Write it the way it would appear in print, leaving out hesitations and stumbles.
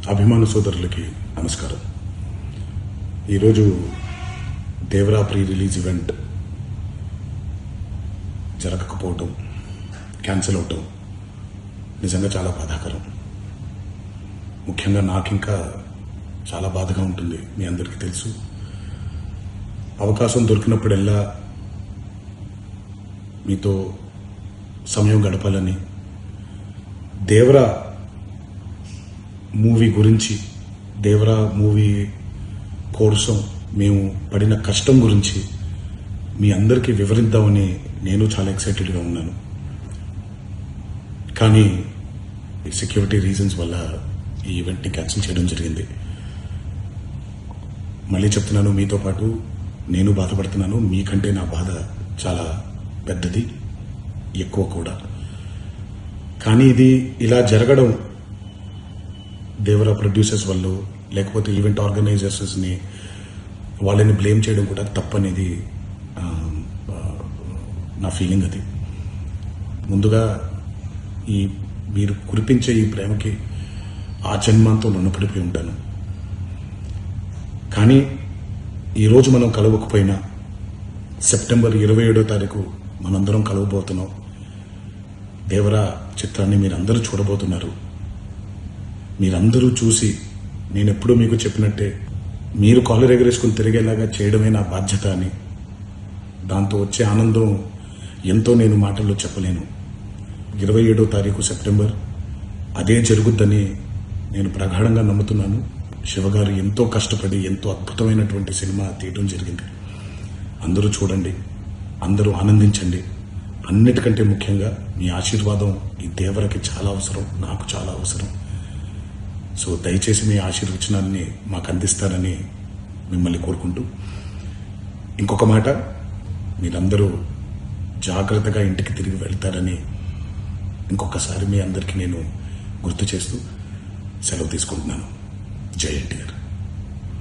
అభిమాన సోదరులకి నమస్కారం. ఈరోజు దేవరా ప్రీ రిలీజ్ ఈవెంట్ జరగకపోవటం, క్యాన్సిల్ అవటం నిజంగా చాలా బాధాకరం. ముఖ్యంగా నాకు ఇంకా చాలా బాధగా ఉంటుంది. మీ అందరికీ తెలుసు, అవకాశం దొరికినప్పుడల్లా మీతో సమయం గడపాలని, దేవరా మూవీ గురించి, దేవరా మూవీ కోసం మేము పడిన కష్టం గురించి మీ అందరికీ వివరిద్దామని నేను చాలా ఎక్సైటెడ్గా ఉన్నాను. కానీ సెక్యూరిటీ రీజన్స్ వల్ల ఈ ఈవెంట్ని క్యాన్సిల్ చేయడం జరిగింది. మళ్ళీ చెప్తున్నాను, మీతో పాటు నేను బాధపడుతున్నాను. మీకంటే నా బాధ చాలా పెద్దది, ఎక్కువ కూడా. కానీ ఇది ఇలా జరగడం దేవరా ప్రొడ్యూసర్స్ వల్ల, లేకపోతే ఈవెంట్ ఆర్గనైజర్స్ని వాళ్ళని బ్లేమ్ చేయడం కూడా తప్పనేది నా ఫీలింగ్. అది ముందుగా మీరు కురిపించే ఈ ప్రేమకి ఆ జన్మంతో రుణపడిపోయి ఉంటాను. కానీ ఈరోజు మనం కలవకపోయినా సెప్టెంబర్ 27వ తారీఖు మనందరం కలవబోతున్నాం. దేవరా చిత్రాన్ని మీరందరూ చూడబోతున్నారు. మీరందరూ చూసి, నేను ఎప్పుడూ మీకు చెప్పినట్టే, మీరు కాలర్ ఎగరేసుకుని తిరిగేలాగా చేయడమే నా బాధ్యత అని, దాంతో వచ్చే ఆనందం ఎంతో నేను మాటల్లో చెప్పలేను. 27వ తారీఖు సెప్టెంబర్ అదే జరుగుద్దని నేను ప్రగాఢంగా నమ్ముతున్నాను. శివగారు ఎంతో కష్టపడి ఎంతో అద్భుతమైనటువంటి సినిమా తీయడం జరిగింది. అందరూ చూడండి, అందరూ ఆనందించండి. అన్నిటికంటే ముఖ్యంగా మీ ఆశీర్వాదం ఈ దేవరకి చాలా అవసరం, నాకు చాలా అవసరం. సో దయచేసి మీ ఆశీర్వచనాన్ని మాకు అందిస్తారని మిమ్మల్ని కోరుకుంటూ, ఇంకొక మాట, మీరందరూ జాగ్రత్తగా ఇంటికి తిరిగి వెళ్తారని ఇంకొకసారి మీ అందరికీ నేను గుర్తు చేస్తూ సెలవు తీసుకుంటున్నాను. జై ఎన్టీఆర్.